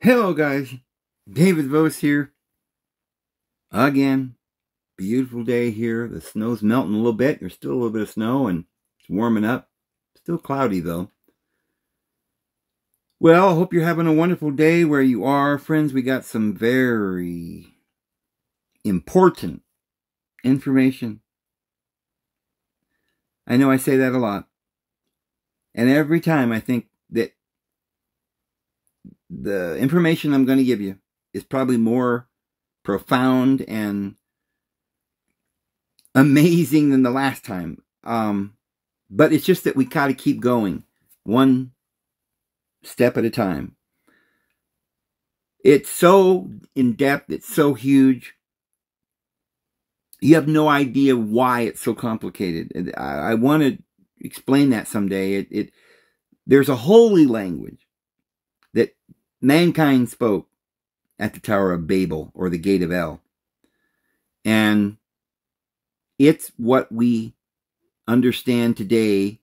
Hello guys, David Vose here. Again, beautiful day here. The snow's melting a little bit. There's still a little bit of snow and it's warming up. Still cloudy though. Well, I hope you're having a wonderful day where you are. Friends, we got some very important information. I know I say that a lot. And every time I think that the information I'm going to give you is probably more profound and amazing than the last time. But it's just that we got to keep going one step at a time. It's so in-depth. It's so huge. You have no idea why it's so complicated. I want to explain that someday. There's a holy language that mankind spoke at the Tower of Babel or the Gate of El. And it's what we understand today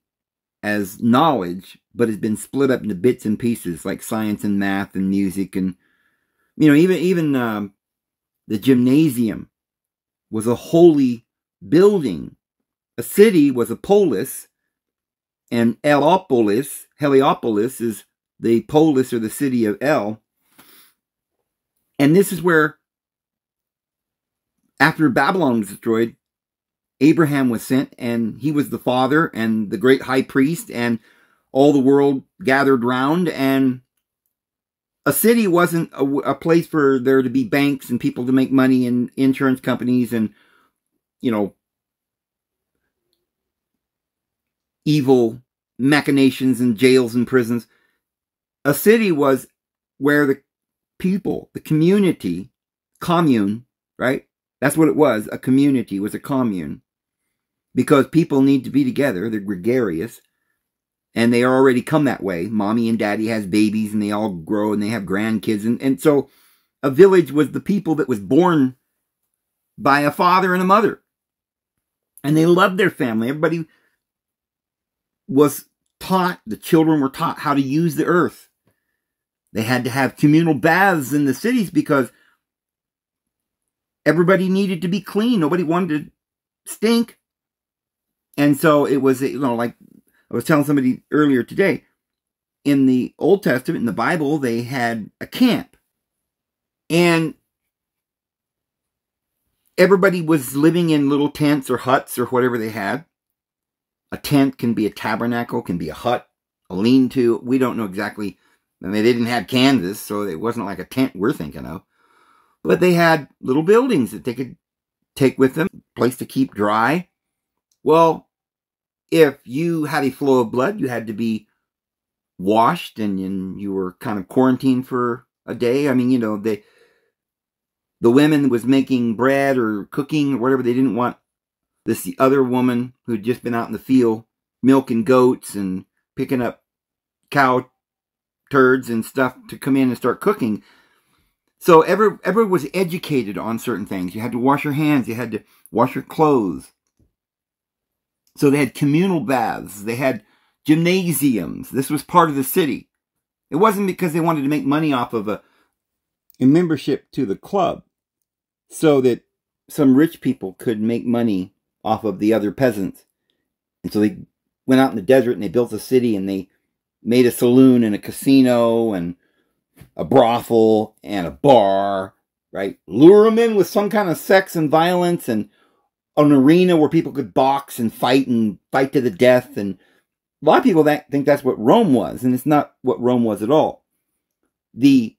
as knowledge, but has been split up into bits and pieces like science and math and music. And, you know, even the gymnasium was a holy building. A city was a polis, and Heliopolis is the polis or the city of El. And this is where, after Babylon was destroyed, Abraham was sent, and he was the father and the great high priest, and all the world gathered round. And a city wasn't a place for there to be banks and people to make money and insurance companies and, you know, evil machinations and jails and prisons. A city was where the people, the community, commune, right? That's what it was. A community was a commune. Because people need to be together. They're gregarious. And they are already come that way. Mommy and daddy has babies and they all grow and they have grandkids. And so a village was the people that was born by a father and a mother. And they loved their family. Everybody was taught, the children were taught how to use the earth. They had to have communal baths in the cities because everybody needed to be clean. Nobody wanted to stink. And so it was, you know, like I was telling somebody earlier today, in the Old Testament, in the Bible, they had a camp. And everybody was living in little tents or huts or whatever they had. A tent can be a tabernacle, can be a hut, a lean-to. We don't know exactly. I mean, they didn't have canvas, so it wasn't like a tent we're thinking of. But they had little buildings that they could take with them, a place to keep dry. Well, if you had a flow of blood, you had to be washed and you were kind of quarantined for a day. I mean, you know, the women was making bread or cooking or whatever. They didn't want the other woman who had just been out in the field milking goats and picking up cow turds and stuff to come in and start cooking. So everyone was educated on certain things. You had to wash your hands. You had to wash your clothes. So they had communal baths. They had gymnasiums. This was part of the city. It wasn't because they wanted to make money off of a membership to the club so that some rich people could make money off of the other peasants. And so they went out in the desert and they built a city and they made a saloon and a casino and a brothel and a bar, right? Lure them in with some kind of sex and violence and an arena where people could box and fight to the death. And a lot of people think that's what Rome was, and it's not what Rome was at all. The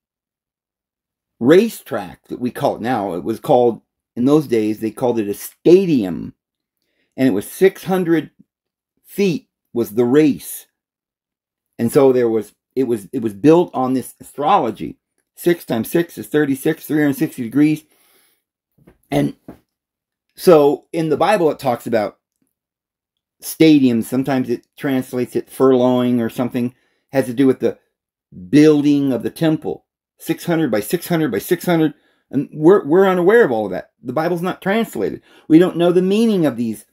racetrack that we call it now, it was called, in those days, they called it a stadium. And it was 600 feet was the race. And so it was built on this astrology. 6 times 6 is 36, 360 degrees. And so in the Bible, it talks about stadiums. Sometimes it translates it furlonging or something. Has to do with the building of the temple. 600 by 600 by 600. And we're unaware of all of that. The Bible's not translated. We don't know the meaning of these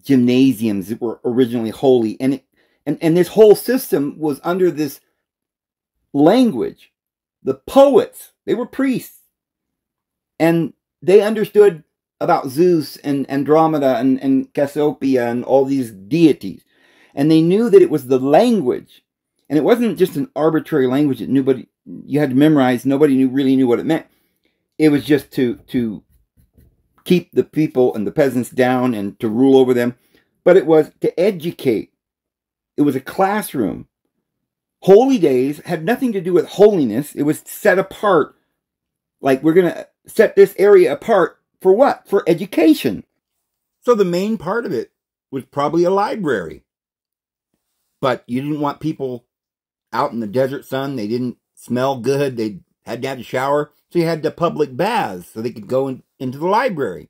gymnasiums that were originally holy. And this whole system was under this language the poets, they were priests. And they understood about Zeus and Andromeda and Cassiopeia and all these deities. And they knew that it was the language. And it wasn't just an arbitrary language that you had to memorize. Nobody really knew what it meant. It was just to keep the people and the peasants down and to rule over them. But it was to educate. It was a classroom. Holy days had nothing to do with holiness. It was set apart. Like, we're going to set this area apart for what? For education. So the main part of it was probably a library. But you didn't want people out in the desert sun. They didn't smell good. They had to have a shower. So you had the public baths so they could go into the library.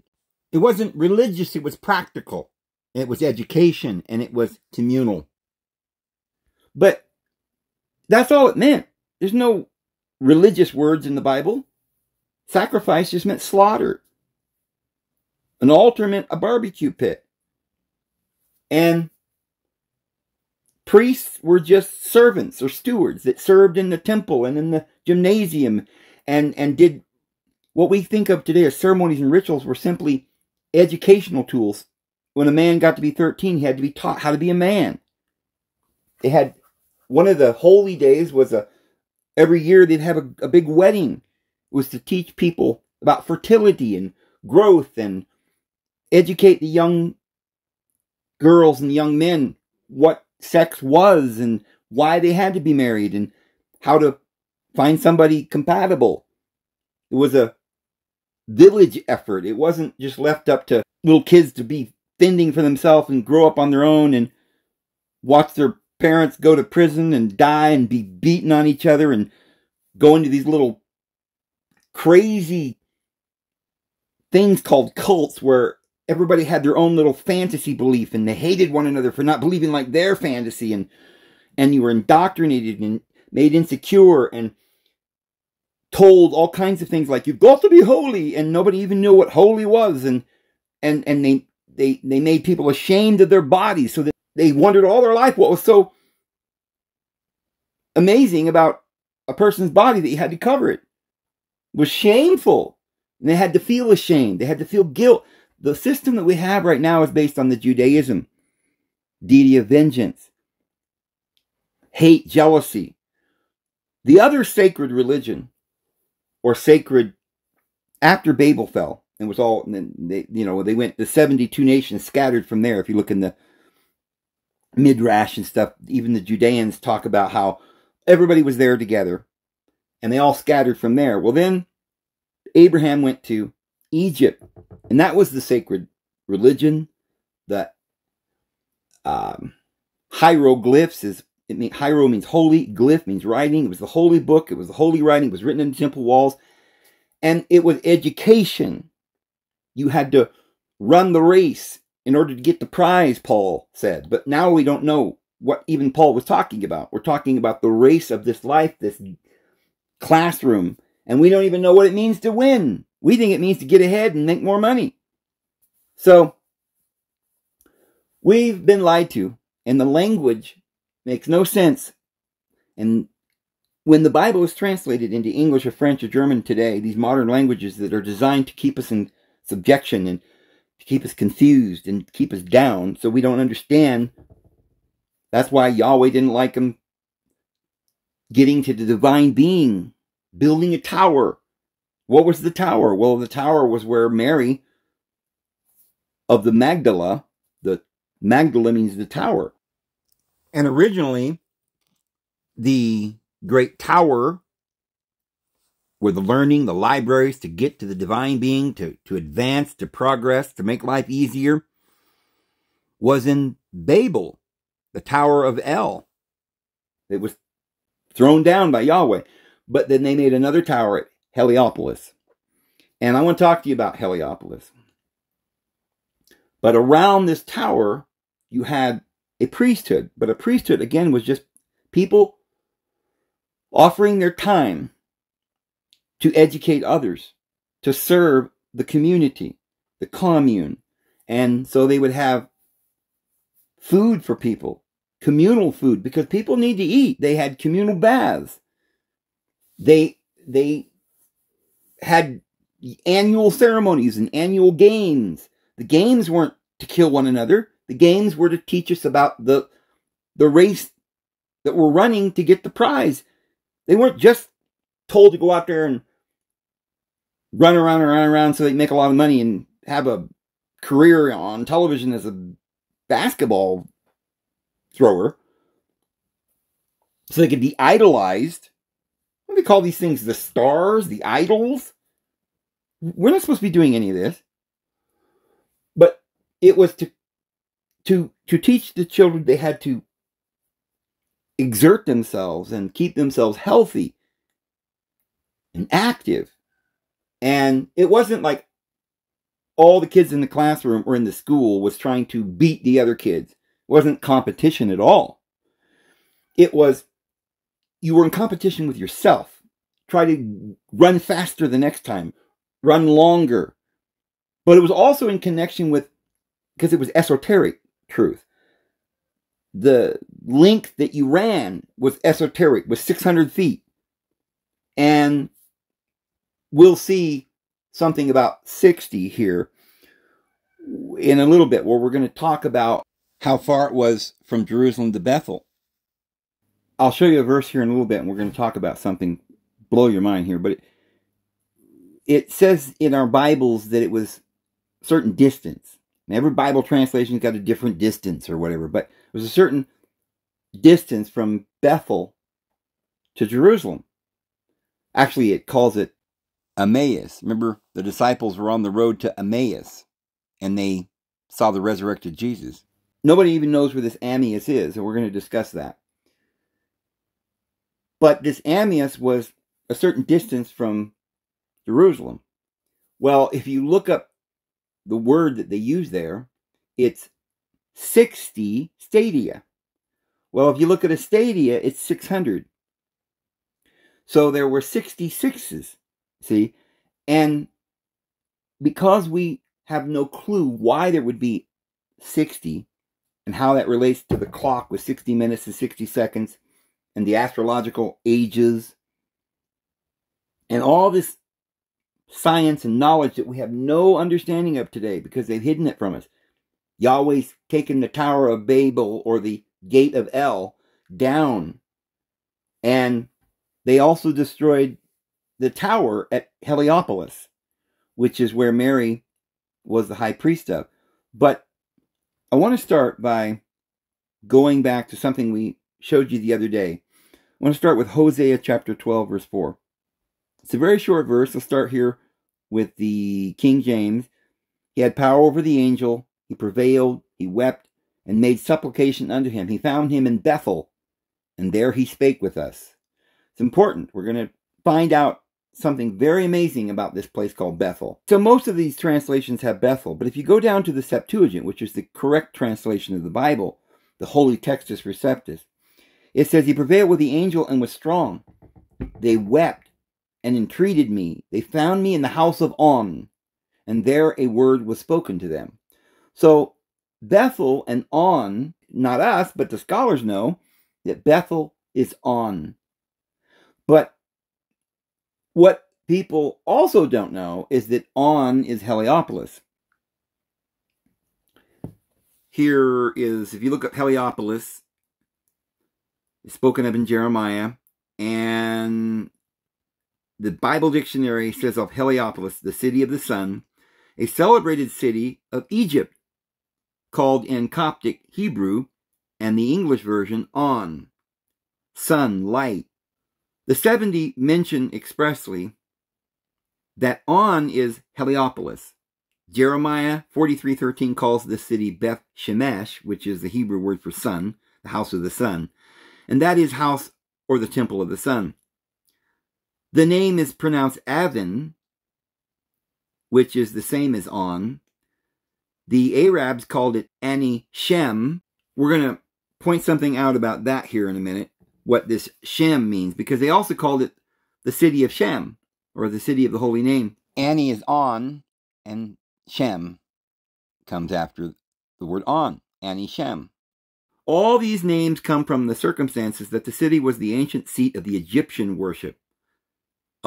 It wasn't religious. It was practical. It was education. And it was communal. But that's all it meant. There's no religious words in the Bible. Sacrifice just meant slaughter. An altar meant a barbecue pit. And priests were just servants or stewards that served in the temple and in the gymnasium and did what we think of today as ceremonies and rituals were simply educational tools. When a man got to be 13, he had to be taught how to be a man. They had one of the holy days was every year they'd have a big wedding. It was to teach people about fertility and growth and educate the young girls and young men what sex was and why they had to be married and how to find somebody compatible. It was a village effort. It wasn't just left up to little kids to be fending for themselves and grow up on their own and watch their parents go to prison and die and be beaten on each other and go into these little crazy things called cults where everybody had their own little fantasy belief and they hated one another for not believing like their fantasy, and you were indoctrinated and made insecure and told all kinds of things like you've got to be holy, and nobody even knew what holy was, and they made people ashamed of their bodies so that they wondered all their life what was so amazing about a person's body that you had to cover it. It was shameful. And they had to feel ashamed. They had to feel guilt. The system that we have right now is based on the Judaism. Deity of vengeance. Hate, jealousy. The other sacred religion, or sacred, after Babel fell, it was all, they went, the 72 nations scattered from there. If you look in the Midrash and stuff, even the Judeans talk about how everybody was there together and they all scattered from there. Well, then Abraham went to Egypt, and that was the sacred religion. The hieroglyphs hiero means holy, glyph means writing. It was the holy book. It was the holy writing. It was written in the temple walls, and it was education. You had to run the race in order to get the prize, Paul said. But now we don't know what even Paul was talking about. We're talking about the race of this life, this classroom, and we don't even know what it means to win. We think it means to get ahead and make more money. So we've been lied to, and the language makes no sense. And when the Bible is translated into English or French or German today, these modern languages that are designed to keep us in subjection and to keep us confused and keep us down so we don't understand. That's why Yahweh didn't like them getting to the divine being, building a tower. What was the tower? Well, the tower was where Mary of the Magdala, the Magdala means the tower. And originally, the great tower where the learning, the libraries to get to the divine being, to advance, to progress, to make life easier, was in Babel, the Tower of El. It was thrown down by Yahweh. But then they made another tower at Heliopolis. And I want to talk to you about Heliopolis. But around this tower, you had a priesthood. But a priesthood, again, was just people offering their time to educate others, to serve the community, the commune. And so they would have food for people, communal food, because people need to eat. They had communal baths. They they had annual ceremonies and annual games. The games weren't to kill one another. The games were to teach us about the race that we're running to get the prize. They weren't just told to go out there and run around so they make a lot of money and have a career on television as a basketball thrower. So they could be idolized. What do they call these things? The stars? The idols? We're not supposed to be doing any of this. But it was to teach the children they had to exert themselves and keep themselves healthy and active. And it wasn't like all the kids in the classroom or in the school was trying to beat the other kids. It wasn't competition at all. It was, you were in competition with yourself. Try to run faster the next time. Run longer. But it was also in connection with, because it was esoteric truth. The length that you ran was esoteric, was 600 feet. And we'll see something about 60 here in a little bit, where we're going to talk about how far it was from Jerusalem to Bethel. I'll show you a verse here in a little bit, and we're going to talk about something, blow your mind here, but it says in our Bibles that it was a certain distance. And every Bible translation's got a different distance or whatever, but it was a certain distance from Bethel to Jerusalem. Actually, it calls it Emmaus. Remember, the disciples were on the road to Emmaus, and they saw the resurrected Jesus. Nobody even knows where this Emmaus is, and we're going to discuss that. But this Emmaus was a certain distance from Jerusalem. Well, if you look up the word that they use there, it's 60 stadia. Well, if you look at a stadia, it's 600. So there were 66s, see? And because we have no clue why there would be 60 and how that relates to the clock with 60 minutes and 60 seconds and the astrological ages and all this science and knowledge that we have no understanding of today because they've hidden it from us. Yahweh's taken the Tower of Babel or the Gate of El down, and they also destroyed the tower at Heliopolis, which is where Mary was the high priest of. But I want to start by going back to something we showed you the other day. I want to start with Hosea chapter 12, verse 4. It's a very short verse. I'll start here with the King James. He had power over the angel. He prevailed. He wept and made supplication unto him. He found him in Bethel, and there he spake with us. It's important. We're going to find out something very amazing about this place called Bethel. So most of these translations have Bethel, but if you go down to the Septuagint, which is the correct translation of the Bible, the Holy Textus Receptus, it says, he prevailed with the angel and was strong. They wept and entreated me. They found me in the house of On, and there a word was spoken to them. So Bethel and On, not us, but the scholars know that Bethel is On. But what people also don't know is that On is Heliopolis. Here is, if you look up Heliopolis, it's spoken of in Jeremiah, and the Bible dictionary says of Heliopolis, the city of the sun, a celebrated city of Egypt, called in Coptic Hebrew and the English version On, sun, light. The 70 mention expressly that On is Heliopolis. Jeremiah 43:13 calls the city Beth Shemesh, which is the Hebrew word for sun, the house of the sun, and that is house or the temple of the sun. The name is pronounced Avin, which is the same as On. The Arabs called it Ani Shem. We're going to point something out about that here in a minute, what this Shem means, because they also called it the city of Shem, or the city of the holy name. Ani is On, and Shem comes after the word On, Ani Shem. All these names come from the circumstances that the city was the ancient seat of the Egyptian worship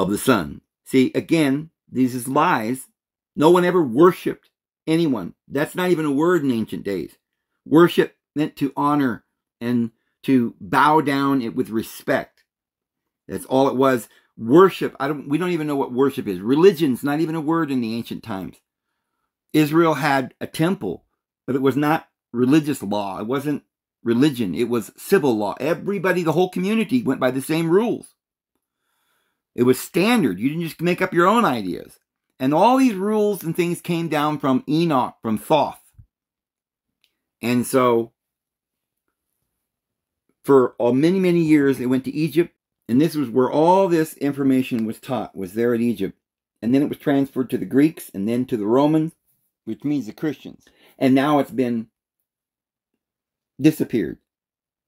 of the sun. See, again, these is lies. No one ever worshipped anyone. That's not even a word in ancient days. Worship meant to honor and to bow down with respect. That's all it was. Worship, we don't even know what worship is. Religion's not even a word in the ancient times. Israel had a temple, but it was not religious law. It wasn't religion. It was civil law. Everybody, the whole community, went by the same rules. It was standard. You didn't just make up your own ideas. And all these rules and things came down from Enoch, from Thoth. And so, for many, many years, they went to Egypt. And this was where all this information was taught, was there at Egypt. And then it was transferred to the Greeks and then to the Romans, which means the Christians. And now it's been disappeared.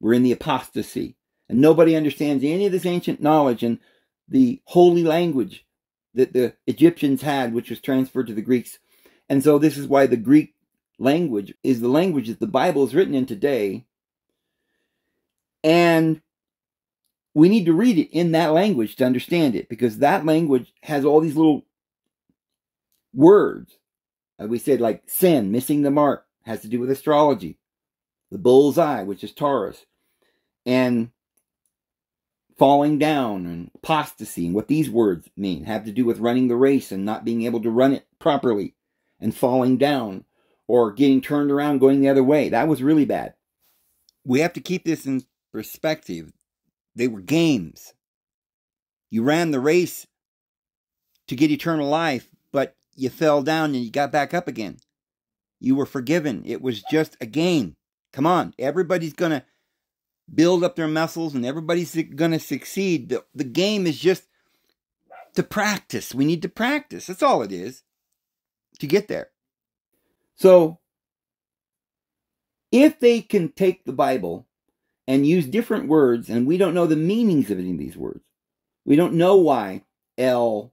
We're in the apostasy. And nobody understands any of this ancient knowledge and the holy language that the Egyptians had, which was transferred to the Greeks. And so this is why the Greek language is the language that the Bible is written in today. And we need to read it in that language to understand it, because that language has all these little words. We said, like sin, missing the mark, has to do with astrology. The bull's eye, which is Taurus. And falling down and apostasy, and what these words mean, have to do with running the race and not being able to run it properly, and falling down, or getting turned around, going the other way. That was really bad. We have to keep this in perspective. They were games. You ran the race to get eternal life, but you fell down and you got back up again. You were forgiven. It was just a game. Come on, everybody's going to build up their muscles and everybody's going to succeed. The game is just to practice. We need to practice. That's all it is to get there. So, if they can take the Bible and use different words, and we don't know the meanings of any of these words. We don't know why El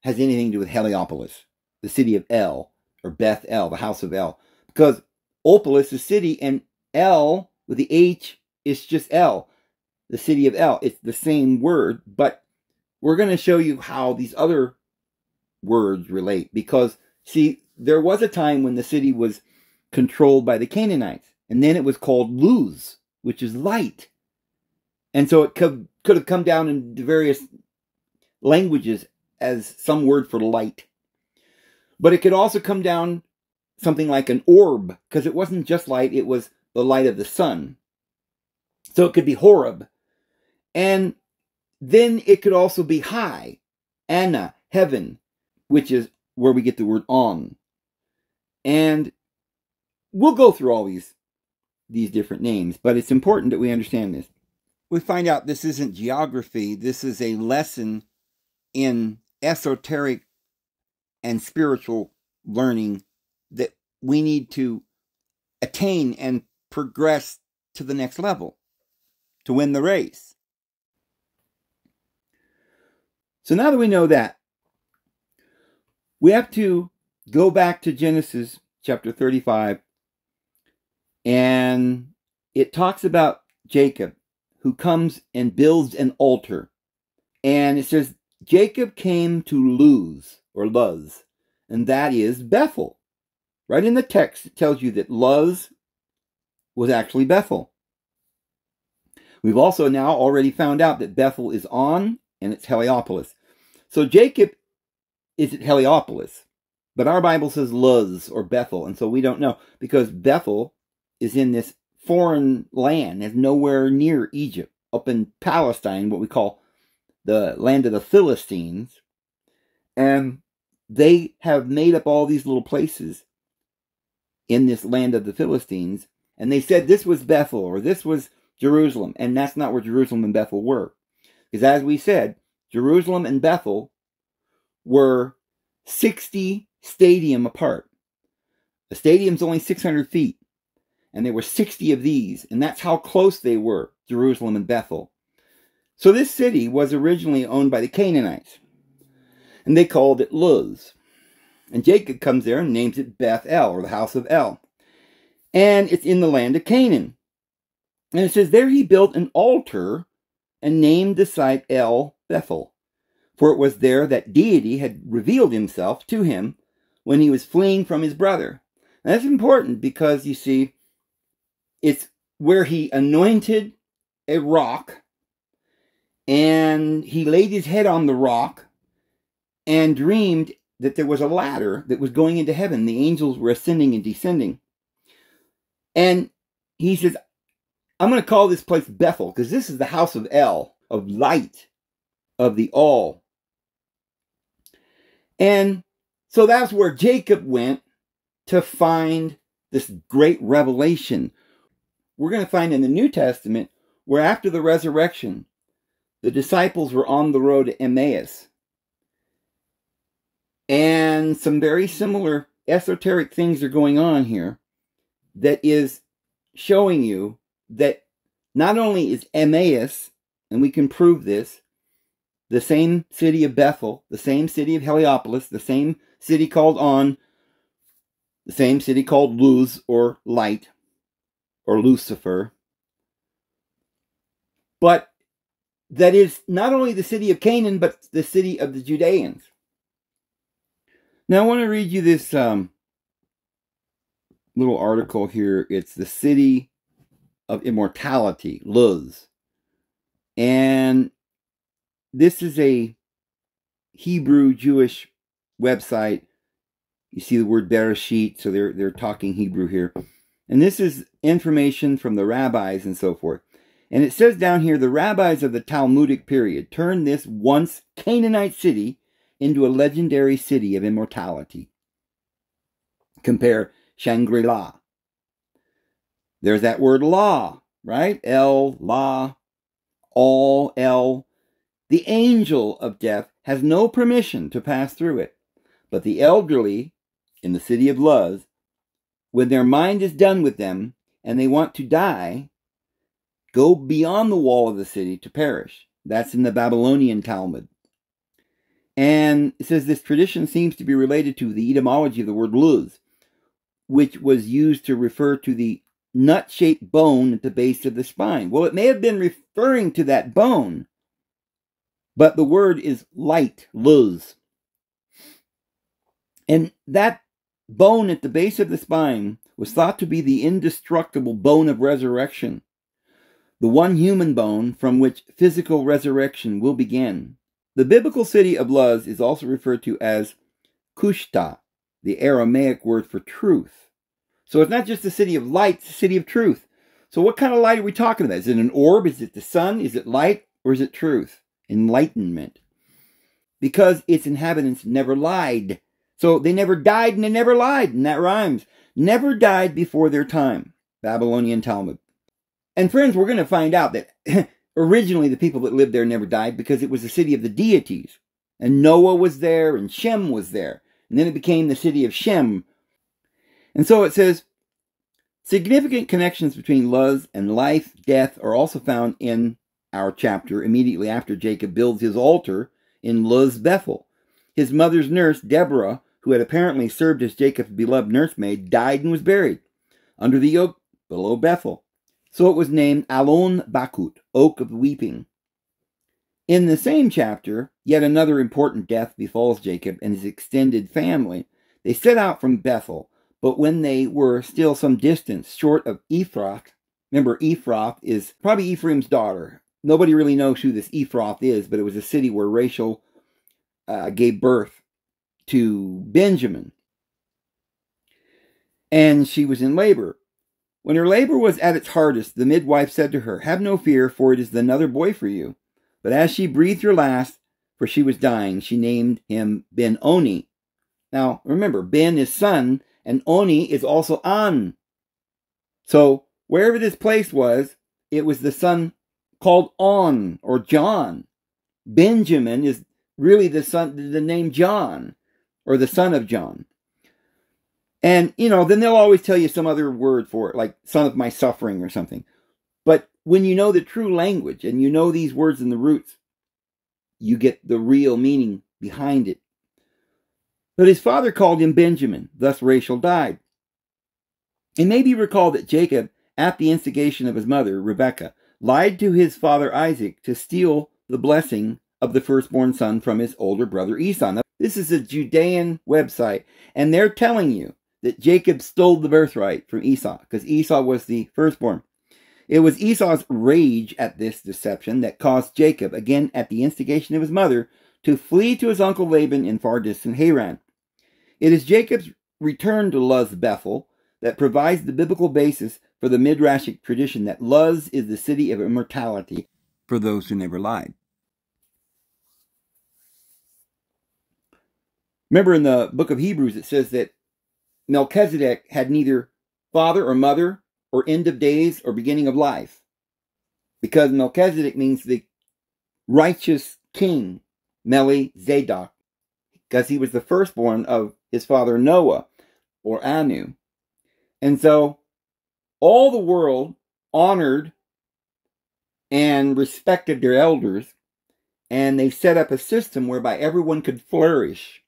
has anything to do with Heliopolis, the city of El, or Beth-El, the house of El. Because Opolis is city, and El, with the H, is just El, the city of El. It's the same word, but we're going to show you how these other words relate. Because, see, there was a time when the city was controlled by the Canaanites, and then it was called Luz, which is light. And so it could have come down in various languages as some word for light. But it could also come down something like an orb, because it wasn't just light, it was the light of the sun. So it could be Horeb. And then it could also be high, Anna, heaven, which is where we get the word on. And we'll go through all these different names, but it's important that we understand this. We find out this isn't geography. This is a lesson in esoteric and spiritual learning that we need to attain and progress to the next level to win the race. So now that we know that, we have to go back to Genesis chapter 35, and it talks about Jacob, who comes and builds an altar. And it says, Jacob came to Luz, or Luz, and that is Bethel. Right in the text, it tells you that Luz was actually Bethel. We've also now already found out that Bethel is On, and it's Heliopolis. So Jacob is at Heliopolis, but our Bible says Luz, or Bethel, and so we don't know, because Bethel is in this foreign land, is nowhere near Egypt, up in Palestine, what we call the land of the Philistines. And they have made up all these little places in this land of the Philistines, and they said this was Bethel, or this was Jerusalem, and that's not where Jerusalem and Bethel were. Because as we said, Jerusalem and Bethel were 60 stadium apart. The stadium's only 600 feet. And there were 60 of these, and that's how close they were, Jerusalem and Bethel. So this city was originally owned by the Canaanites, and they called it Luz. And Jacob comes there and names it Beth-El, or the house of El. And it's in the land of Canaan. And it says, there he built an altar and named the site El Bethel, for it was there that deity had revealed himself to him when he was fleeing from his brother. And that's important because, you see, it's where he anointed a rock, and he laid his head on the rock and dreamed that there was a ladder that was going into heaven. The angels were ascending and descending. And he says, I'm going to call this place Bethel, because this is the house of El, of light, of the all. And so that's where Jacob went to find this great revelation. We're going to find in the New Testament where after the resurrection, the disciples were on the road to Emmaus. And some very similar esoteric things are going on here that is showing you that not only is Emmaus, and we can prove this, the same city of Bethel, the same city of Heliopolis, the same city called On, the same city called Luz, or light, or Lucifer, but that is not only the city of Canaan, but the city of the Judeans. Now I want to read you this little article here. It's the city of immortality, Luz. And this is a Hebrew Jewish website. You see the word Bereshit, so they're talking Hebrew here. And this is information from the rabbis and so forth. And it says down here, the rabbis of the Talmudic period turned this once Canaanite city into a legendary city of immortality. Compare Shangri-La. There's that word la, right? El, la, all, el. The angel of death has no permission to pass through it. But the elderly in the city of Luz, when their mind is done with them and they want to die, go beyond the wall of the city to perish. That's in the Babylonian Talmud. And it says this tradition seems to be related to the etymology of the word Luz, which was used to refer to the nut-shaped bone at the base of the spine. Well, it may have been referring to that bone, but the word is light, Luz. And that bone at the base of the spine was thought to be the indestructible bone of resurrection, the one human bone from which physical resurrection will begin. The biblical city of Luz is also referred to as Kushta, the Aramaic word for truth. So it's not just the city of light, it's the city of truth. So what kind of light are we talking about? Is it an orb? Is it the sun? Is it light? Or is it truth? Enlightenment. Because its inhabitants never lied. So they never died and they never lied, and that rhymes. Never died before their time. Babylonian Talmud. And friends, we're going to find out that originally the people that lived there never died because it was the city of the deities. And Noah was there and Shem was there. And then it became the city of Shem. And so it says, significant connections between Luz and life, death are also found in our chapter immediately after Jacob builds his altar in Luz-Bethel. His mother's nurse, Deborah, who had apparently served as Jacob's beloved nursemaid, died and was buried under the oak below Bethel. So it was named Alon Bakut, Oak of Weeping. In the same chapter, yet another important death befalls Jacob and his extended family. They set out from Bethel, but when they were still some distance short of Ephrath, remember Ephrath is probably Ephraim's daughter. Nobody really knows who this Ephrath is, but it was a city where Rachel gave birth to Benjamin. And she was in labor. When her labor was at its hardest, the midwife said to her, "Have no fear, for it is another boy for you." But as she breathed her last, for she was dying, she named him Ben-Oni. Now, remember, Ben is son, and Oni is also An. So, wherever this place was, it was the son called On, or John. Benjamin is really the name John, or the son of John. And, then they'll always tell you some other word for it, like son of my suffering or something. But when you know the true language, and you know these words in the roots, you get the real meaning behind it. But his father called him Benjamin, thus Rachel died. It may be recalled that Jacob, at the instigation of his mother, Rebekah, lied to his father Isaac to steal the blessing of the firstborn son from his older brother Esau. Now, this is a Judean website, and they're telling you that Jacob stole the birthright from Esau because Esau was the firstborn. It was Esau's rage at this deception that caused Jacob, again at the instigation of his mother, to flee to his uncle Laban in far distant Haran. It is Jacob's return to Luz Bethel that provides the biblical basis for the Midrashic tradition that Luz is the city of immortality for those who never lied. Remember in the book of Hebrews it says that Melchizedek had neither father or mother or end of days or beginning of life, because Melchizedek means the righteous king, Meli-Zadok, because he was the firstborn of his father Noah, or Anu. And so all the world honored and respected their elders, and they set up a system whereby everyone could flourish.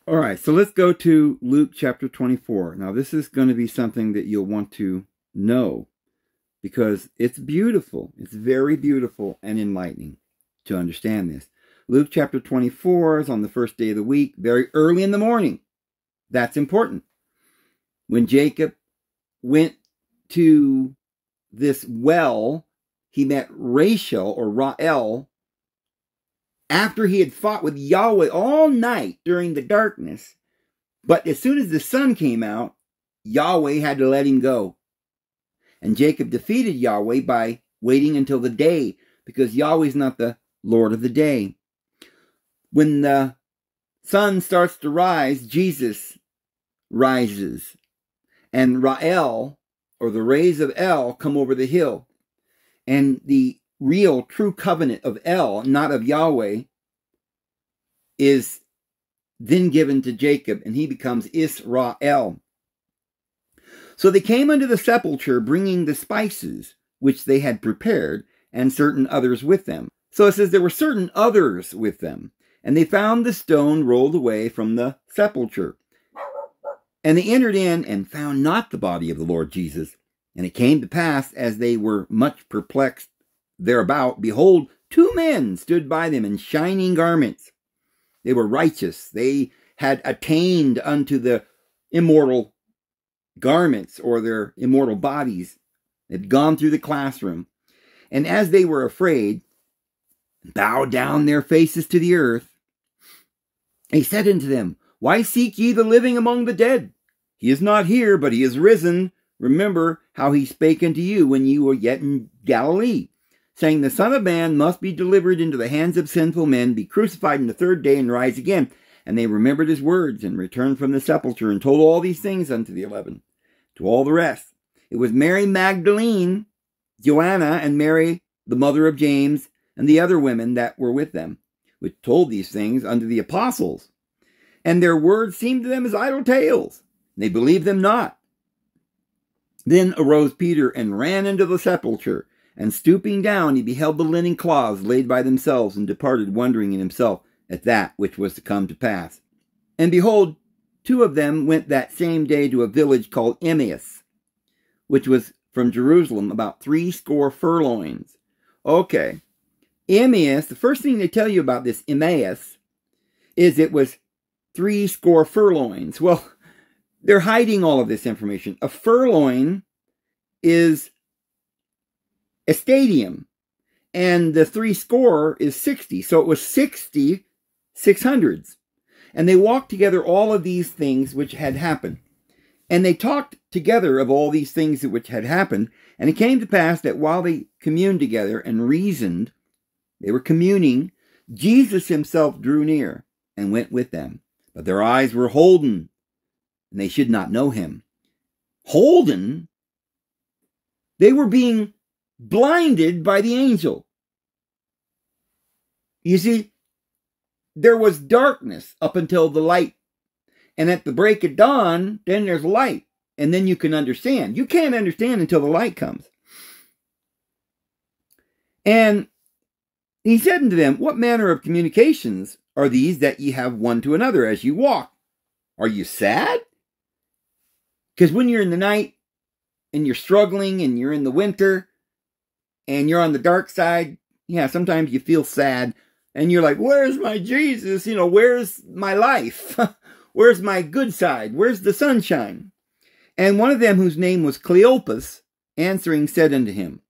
All right, so let's go to Luke chapter 24. Now, this is going to be something that you'll want to know because it's beautiful. It's very beautiful and enlightening to understand this. Luke chapter 24 is on the first day of the week, very early in the morning. That's important. When Jacob went to this well, he met Rachel or Rael after he had fought with Yahweh all night during the darkness. But as soon as the sun came out, Yahweh had to let him go. And Jacob defeated Yahweh by waiting until the day, because Yahweh's not the Lord of the day. When the sun starts to rise, Jesus rises. And Rael, or the rays of El, come over the hill. And the real, true covenant of El, not of Yahweh, is then given to Jacob, and he becomes Israel. So they came unto the sepulchre, bringing the spices which they had prepared, and certain others with them. So it says there were certain others with them, and they found the stone rolled away from the sepulchre. And they entered in, and found not the body of the Lord Jesus. And it came to pass, as they were much perplexed thereabout, behold, two men stood by them in shining garments. They were righteous. They had attained unto the immortal garments, or their immortal bodies. They'd gone through the classroom. And as they were afraid, bowed down their faces to the earth, he said unto them, Why seek ye the living among the dead? He is not here, but he is risen. Remember how he spake unto you when you were yet in Galilee, saying, The Son of Man must be delivered into the hands of sinful men, be crucified on the third day, and rise again. And they remembered his words, and returned from the sepulchre, and told all these things unto the 11, to all the rest. It was Mary Magdalene, Joanna, and Mary, the mother of James, and the other women that were with them, which told these things unto the apostles. And their words seemed to them as idle tales. They believed them not. Then arose Peter, and ran into the sepulchre, and stooping down, he beheld the linen cloths laid by themselves, and departed, wondering in himself at that which was to come to pass. And behold, two of them went that same day to a village called Emmaus, which was from Jerusalem about 80 furlongs. Okay, Emmaus, the first thing they tell you about this Emmaus is it was 80 furlongs. Well, they're hiding all of this information. A furlong is a stadium, and the 80 is 60. So it was 60 600s. And they walked together all of these things which had happened. And they talked together of all these things which had happened. And it came to pass that while they communed together and reasoned, they were communing, Jesus himself drew near and went with them. But their eyes were holden, and they should not know him. Holden? They were being blinded by the angel. You see, there was darkness up until the light. And at the break of dawn, then there's light. And then you can understand. You can't understand until the light comes. And he said unto them, What manner of communications are these that ye have one to another as you walk? Are you sad? Because when you're in the night, and you're struggling, and you're in the winter, and you're on the dark side, yeah, sometimes you feel sad. And you're like, where's my Jesus? Where's my life? Where's my good side? Where's the sunshine? And one of them, whose name was Cleopas, answering said unto him,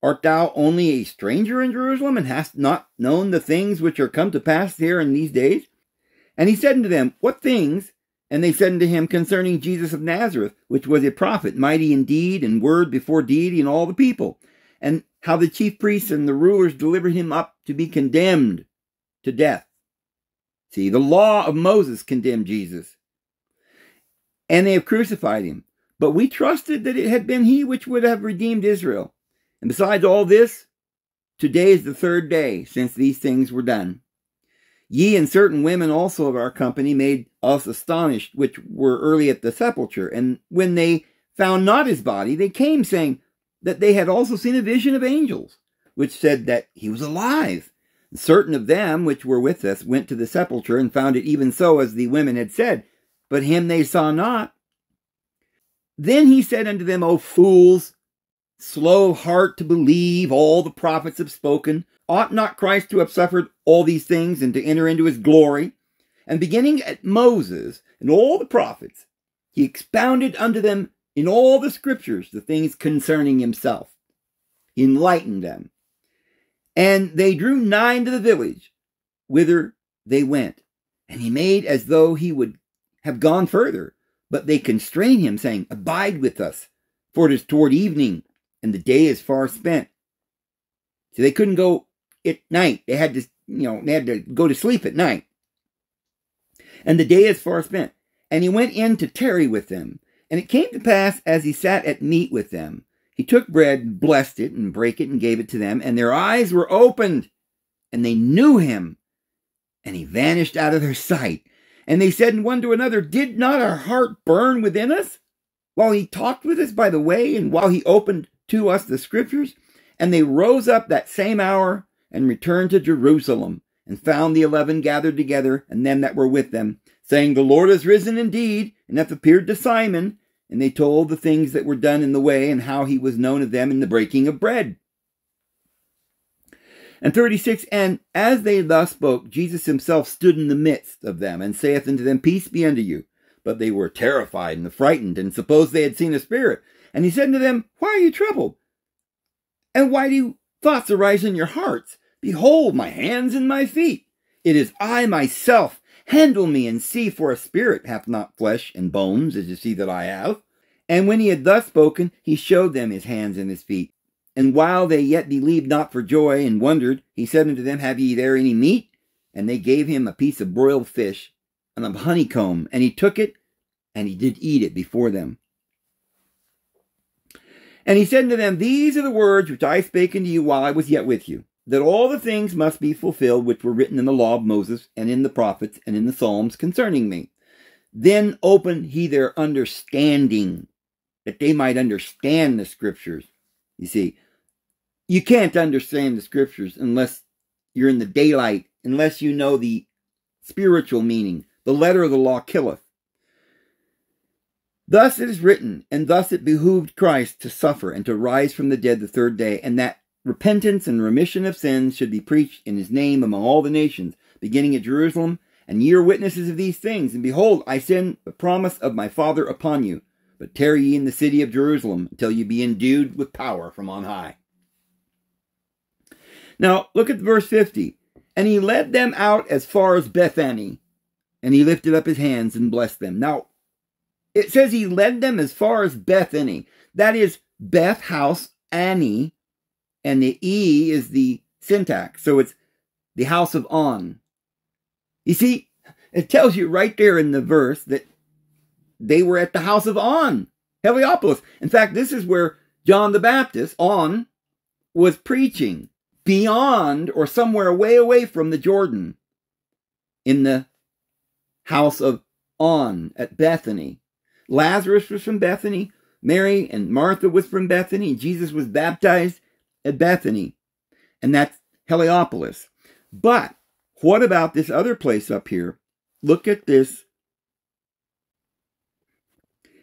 Art thou only a stranger in Jerusalem, and hast not known the things which are come to pass here in these days? And he said unto them, What things? And they said unto him, Concerning Jesus of Nazareth, which was a prophet, mighty in deed and word before deity and all the people, and how the chief priests and the rulers delivered him up to be condemned to death. See, the law of Moses condemned Jesus, and they have crucified him. But we trusted that it had been he which would have redeemed Israel. And besides all this, today is the third day since these things were done. Ye and certain women also of our company made us astonished, which were early at the sepulchre. And when they found not his body, they came, saying that they had also seen a vision of angels, which said that he was alive. And certain of them which were with us went to the sepulchre, and found it even so as the women had said, but him they saw not. Then he said unto them, O fools, slow of heart to believe all the prophets have spoken. Ought not Christ to have suffered all these things, and to enter into his glory? And beginning at Moses and all the prophets, he expounded unto them in all the scriptures the things concerning himself. He enlightened them. And they drew nigh to the village, whither they went. And he made as though he would have gone further. But they constrained him, saying, Abide with us, for it is toward evening, and the day is far spent. So they couldn't go at night. They had to go to sleep at night. And the day is far spent. And he went in to tarry with them. And it came to pass, as he sat at meat with them, he took bread, blessed it, and brake it, and gave it to them. And their eyes were opened, and they knew him. And he vanished out of their sight. And they said one to another, Did not our heart burn within us, while he talked with us by the way, and while he opened to us the scriptures? And they rose up that same hour, and returned to Jerusalem, and found the 11 gathered together, and them that were with them, saying, The Lord is risen indeed, and hath appeared to Simon. And they told the things that were done in the way, and how he was known of them in the breaking of bread. And 36, And as they thus spoke, Jesus himself stood in the midst of them, and saith unto them, Peace be unto you. But they were terrified and frightened, and supposed they had seen a spirit. And he said unto them, Why are you troubled? And why do thoughts arise in your hearts? Behold my hands and my feet. It is I myself. Handle me, and see, for a spirit hath not flesh and bones, as you see that I have. And when he had thus spoken, he showed them his hands and his feet. And while they yet believed not for joy, and wondered, he said unto them, Have ye there any meat? And they gave him a piece of broiled fish, and of honeycomb. And he took it, and he did eat it before them. And he said unto them, These are the words which I spake unto you while I was yet with you, that all the things must be fulfilled which were written in the law of Moses, and in the prophets, and in the Psalms concerning me. Then opened he their understanding, that they might understand the scriptures. You see, you can't understand the scriptures unless you're in the daylight, unless you know the spiritual meaning. The letter of the law killeth. Thus it is written, and thus it behooved Christ to suffer and to rise from the dead the third day, and that repentance and remission of sins should be preached in his name among all the nations, beginning at Jerusalem. And ye are witnesses of these things. And behold, I send the promise of my Father upon you. But tarry ye in the city of Jerusalem until ye be endued with power from on high. Now, look at verse 50. And he led them out as far as Bethany, and he lifted up his hands and blessed them. Now, it says he led them as far as Bethany. That is Beth, house, Annie, and the E is the syntax. So it's the house of On. You see, it tells you right there in the verse that they were at the house of On, Heliopolis. In fact, this is where John the Baptist, On, was preaching beyond or somewhere way away from the Jordan in the house of On at Bethany. Lazarus was from Bethany. Mary and Martha was from Bethany. Jesus was baptized at Bethany. And that's Heliopolis. But what about this other place up here? Look at this.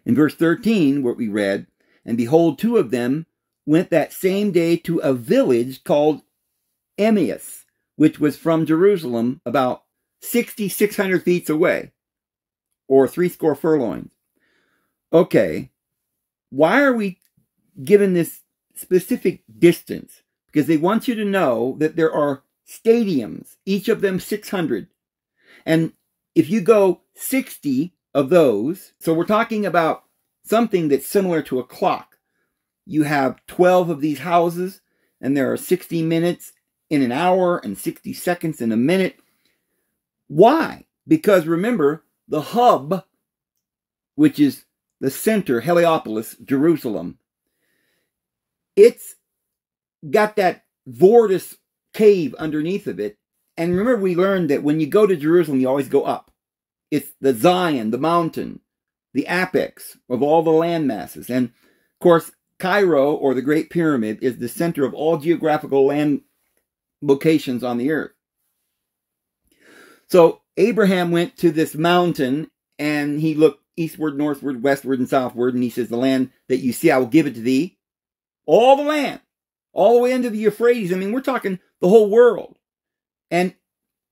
In verse 13, what we read, And behold, 2 of them went that same day to a village called Emmaus, which was from Jerusalem about 6,600 feet away, or 60 furlongs. Okay, why are we given this specific distance? Because they want you to know that there are stadiums, each of them 600. And if you go 60 of those, so we're talking about something that's similar to a clock. You have 12 of these houses, and there are 60 minutes in an hour and 60 seconds in a minute. Why? Because remember, the hub, which is the center, Heliopolis, Jerusalem, it's got that vortice cave underneath of it. And remember, we learned that when you go to Jerusalem, you always go up. It's the Zion, the mountain, the apex of all the land masses. And, of course, Cairo, or the Great Pyramid, is the center of all geographical land locations on the earth. So Abraham went to this mountain, and he looked eastward, northward, westward, and southward, and he says, the land that you see, I will give it to thee. All the land, all the way into the Euphrates. I mean, we're talking the whole world. And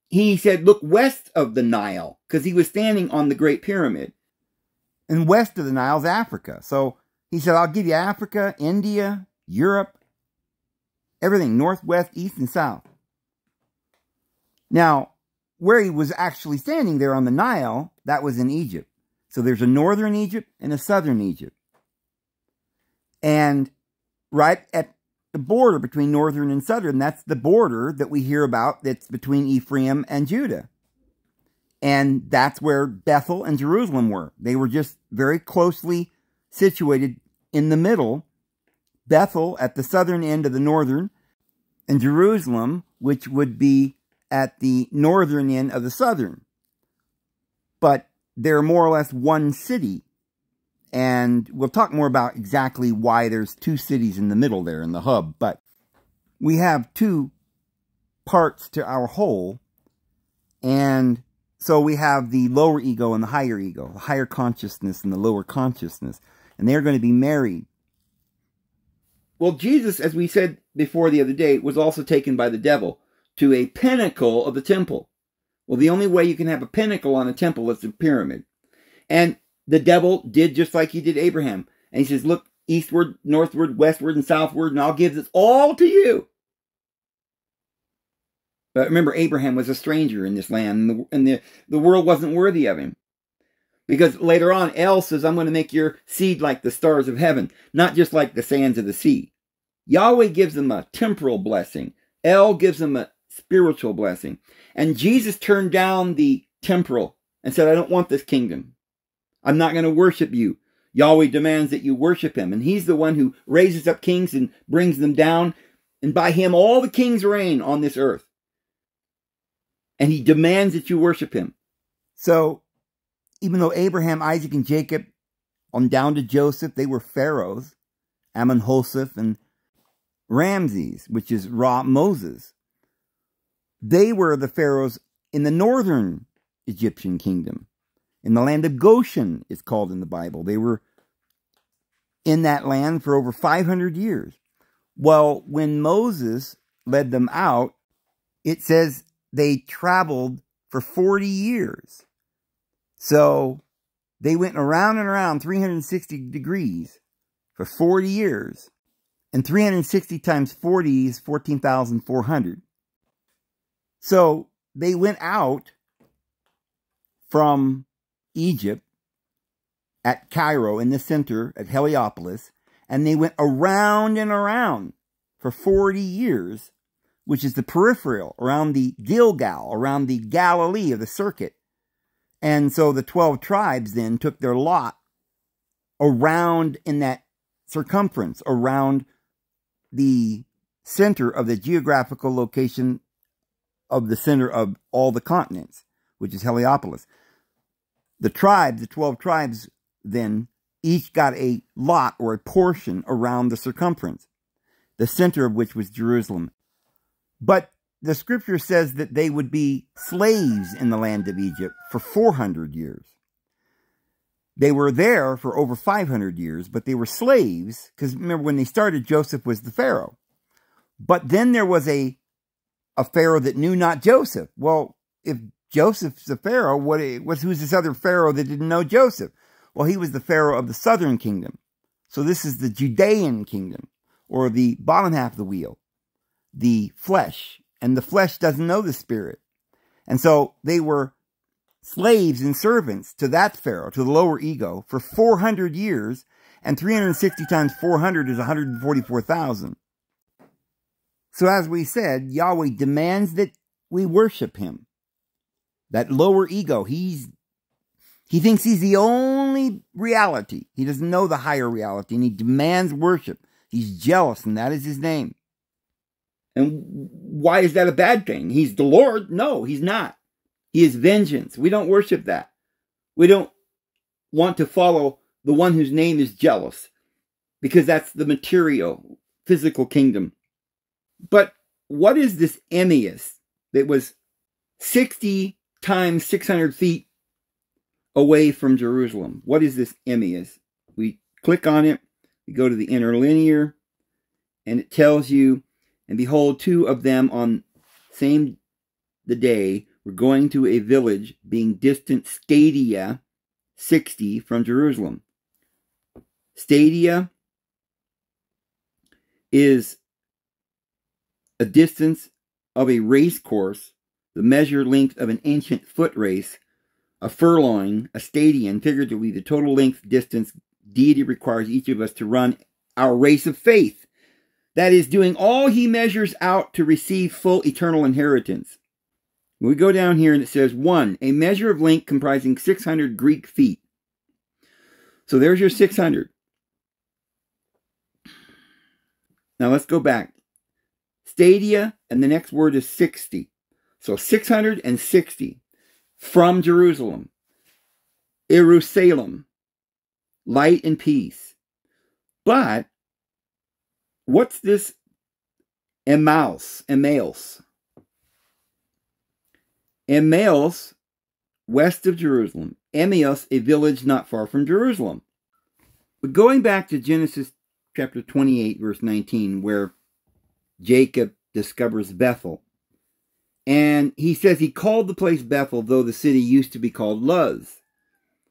he said, look west of the Nile, because he was standing on the Great Pyramid. And west of the Nile is Africa. So he said, I'll give you Africa, India, Europe, everything, north, west, east, and south. Now, where he was actually standing there on the Nile, that was in Egypt. So there's a northern Egypt and a southern Egypt. And right at the border between northern and southern, that's the border that we hear about that's between Ephraim and Judah. And that's where Bethel and Jerusalem were. They were just very closely situated in the middle. Bethel at the southern end of the northern, and Jerusalem, which would be at the northern end of the southern. But they're more or less one city. And we'll talk more about exactly why there's two cities in the middle there in the hub. But we have two parts to our whole. And so we have the lower ego and the higher consciousness and the lower consciousness. And they're going to be married. Well, Jesus, as we said before the other day, was also taken by the devil to a pinnacle of the temple. Well, the only way you can have a pinnacle on a temple is a pyramid. And the devil did just like he did Abraham. And he says, look eastward, northward, westward, and southward, and I'll give this all to you. But remember, Abraham was a stranger in this land, and the world wasn't worthy of him. Because later on, El says, I'm going to make your seed like the stars of heaven, not just like the sands of the sea. Yahweh gives them a temporal blessing. El gives them a spiritual blessing. And Jesus turned down the temporal and said, I don't want this kingdom. I'm not going to worship you. Yahweh demands that you worship him. And he's the one who raises up kings and brings them down. And by him, all the kings reign on this earth. And he demands that you worship him. So, even though Abraham, Isaac, and Jacob, on down to Joseph, they were pharaohs, Ammon-Hoseph and Ramses, which is Moses. They were the pharaohs in the northern Egyptian kingdom. In the land of Goshen, it's called in the Bible. They were in that land for over 500 years. Well, when Moses led them out, it says they traveled for 40 years. So they went around and around 360 degrees for 40 years. And 360 times 40 is 14,400. So they went out from Egypt at Cairo in the center at Heliopolis, and they went around and around for 40 years, which is the peripheral, around the Gilgal, around the Galilee of the circuit. And so the 12 tribes then took their lot around in that circumference, around the center of the geographical location of the center of all the continents, which is Heliopolis. The 12 tribes then each got a lot or a portion around the circumference, the center of which was Jerusalem. But the scripture says that they would be slaves in the land of Egypt for 400 years. They were there for over 500 years, but they were slaves, because remember when they started, Joseph was the Pharaoh. But then there was a a Pharaoh that knew not Joseph. Well, if Joseph's the Pharaoh, who's this other Pharaoh that didn't know Joseph? Well, he was the Pharaoh of the southern kingdom. So this is the Judean kingdom, or the bottom half of the wheel, the flesh. And the flesh doesn't know the spirit. And so they were slaves and servants to that Pharaoh, to the lower ego, for 400 years. And 360 times 400 is 144,000. So as we said, Yahweh demands that we worship him. That lower ego, he thinks he's the only reality. He doesn't know the higher reality, and he demands worship. He's jealous, and that is his name. And why is that a bad thing? He's the Lord? No, he's not. He is vengeance. We don't worship that. We don't want to follow the one whose name is jealous, because that's the material, physical kingdom. But what is this Emmaus that was 60 times 600 feet away from Jerusalem? What is this Emmaus? We click on it, we go to the interlinear, and it tells you, and behold, 2 of them on the day were going to a village being distant stadia 60 from Jerusalem. Stadia is a distance of a race course, the measured length of an ancient foot race, a furlong, a stadion, figuratively the total length distance deity requires each of us to run our race of faith. That is, doing all he measures out to receive full eternal inheritance. We go down here and it says 1, a measure of length comprising 600 Greek feet. So there's your 600. Now let's go back. Stadia, and the next word is 60. So 660 from Jerusalem. Jerusalem. Light and peace. But what's this Emmaus? Emmaus, west of Jerusalem. Emmaus, a village not far from Jerusalem. But going back to Genesis chapter 28, verse 19, where Jacob discovers Bethel. And he says he called the place Bethel, though the city used to be called Luz.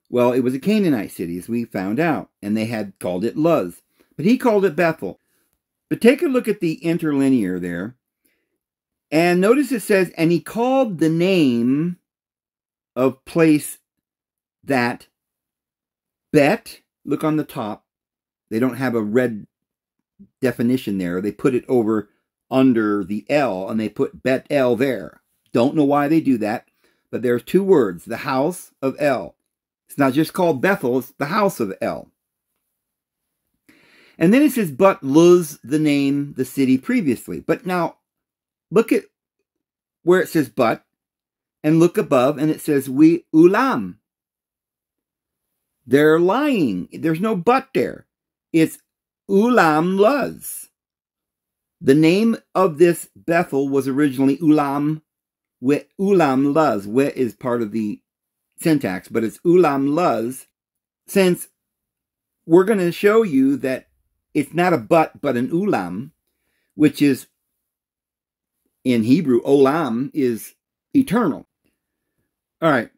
Well, it was a Canaanite city, as we found out, and they had called it Luz. But he called it Bethel. But take a look at the interlinear there. And notice it says, and he called the name of place that Bet, look on the top. They don't have a red definition there. They put it over under the L, and they put Bet-El there. Don't know why they do that, but there's 2 words, the house of El. It's not just called Bethel, it's the house of El. And then it says, but Luz, the name, the city previously. But now, look at where it says but, and look above, and it says we ulam. They're lying. There's no but there. It's Ulam Luz. The name of this Bethel was originally Ulam, Ulam Luz. Wet is part of the syntax, but it's Ulam Luz. Since we're going to show you that it's not a but an Ulam, which is, in Hebrew, Olam is eternal. All right.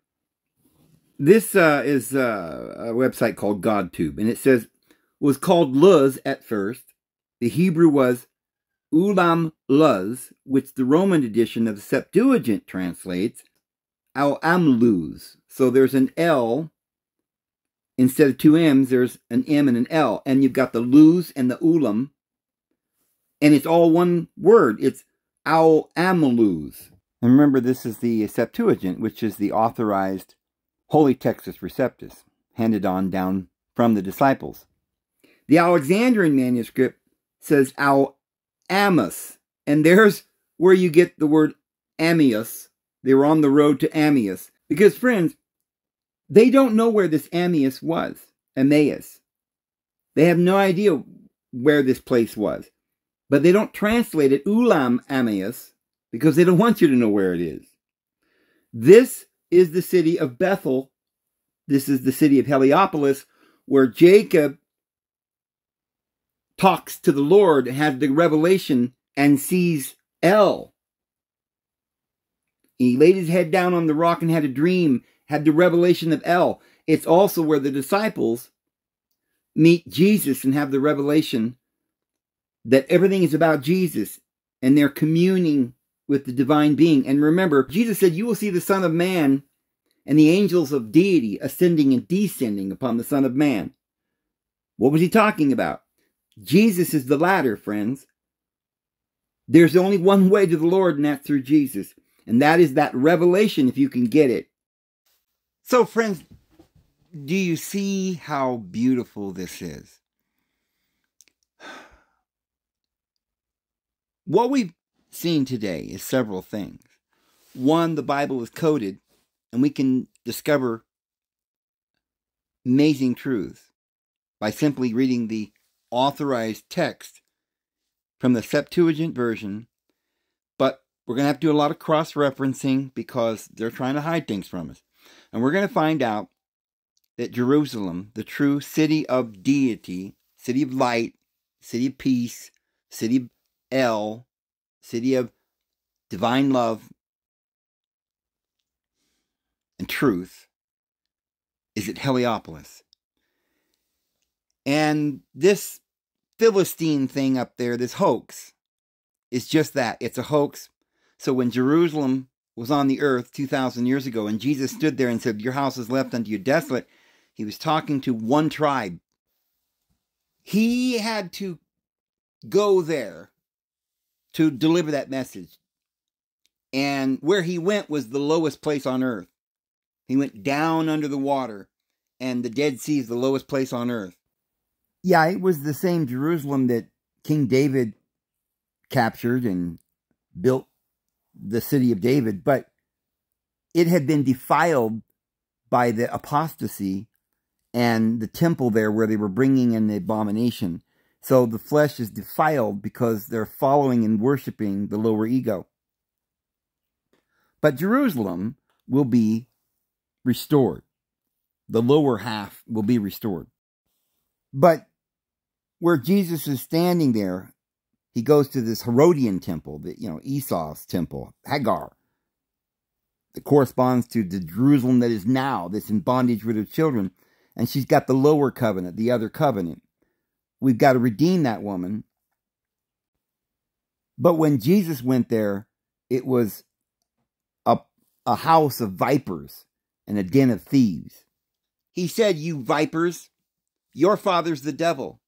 This is a website called GodTube, and it says, was called Luz at first. The Hebrew was Ulam Luz, which the Roman edition of the Septuagint translates Al-Amluz. So there's an L. Instead of 2 M's, there's an M and an L. And you've got the Luz and the Ulam. And it's all one word. It's Al-Amluz. And remember, this is the Septuagint, which is the authorized Holy Textus Receptus, handed on down from the disciples. The Alexandrian manuscript says Al-Amus, and there's where you get the word Emmaus. They were on the road to Emmaus. Because, friends, they don't know where this Emmaus was. Emmaus. They have no idea where this place was. But they don't translate it Ulam Emmaus because they don't want you to know where it is. This is the city of Bethel. This is the city of Heliopolis, where Jacob talks to the Lord and has the revelation and sees El. He laid his head down on the rock and had a dream, had the revelation of El. It's also where the disciples meet Jesus and have the revelation that everything is about Jesus, and they're communing with the divine being. And remember, Jesus said, you will see the Son of Man and the angels of deity ascending and descending upon the Son of Man. What was he talking about? Jesus is the ladder, friends. There's only one way to the Lord, and that's through Jesus. And that is that revelation, if you can get it. So, friends, do you see how beautiful this is? What we've seen today is several things. One, the Bible is coded, and we can discover amazing truths by simply reading the authorized text from the Septuagint version. But we're going to have to do a lot of cross-referencing because they're trying to hide things from us. And we're going to find out that Jerusalem, the true city of deity, city of light, city of peace, city of El, city of divine love and truth, is at Heliopolis. And this Philistine thing up there, this hoax, is just that. It's a hoax. So when Jerusalem was on the earth 2,000 years ago and Jesus stood there and said, your house is left unto you desolate, he was talking to one tribe. He had to go there to deliver that message. And where he went was the lowest place on earth. He went down under the water, and the Dead Sea is the lowest place on earth. Yeah, it was the same Jerusalem that King David captured and built the city of David, but it had been defiled by the apostasy and the temple there where they were bringing in the abomination. So the flesh is defiled because they're following and worshiping the lower ego. But Jerusalem will be restored. The lower half will be restored. But where Jesus is standing there, he goes to this Herodian temple, Esau's temple, Hagar, that corresponds to the Jerusalem that is now, that's in bondage with her children. And she's got the lower covenant, the other covenant. We've got to redeem that woman. But when Jesus went there, it was a house of vipers and a den of thieves. He said, you vipers, your father's the devil.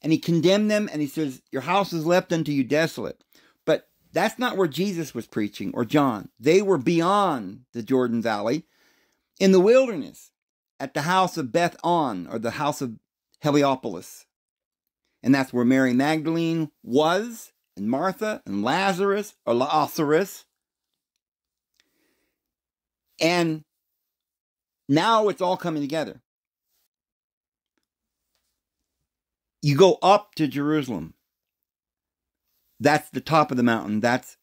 And he condemned them, and he says, your house is left unto you desolate. But that's not where Jesus was preaching, or John. They were beyond the Jordan Valley, in the wilderness, at the house of Beth-On, or the house of Heliopolis. And that's where Mary Magdalene was, and Martha, and Lazarus. And now it's all coming together. You go up to Jerusalem. That's the top of the mountain. That's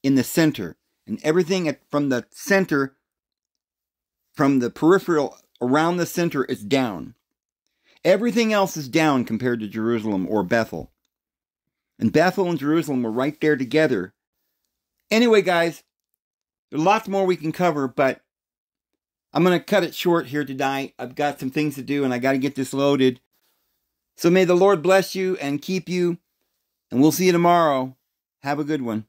in the center. And everything from the center, from the peripheral around the center, is down. Everything else is down compared to Jerusalem or Bethel. And Bethel and Jerusalem were right there together. Anyway, guys, there's lots more we can cover, but I'm going to cut it short here tonight. I've got some things to do, and I got to get this loaded. So may the Lord bless you and keep you, and we'll see you tomorrow. Have a good one.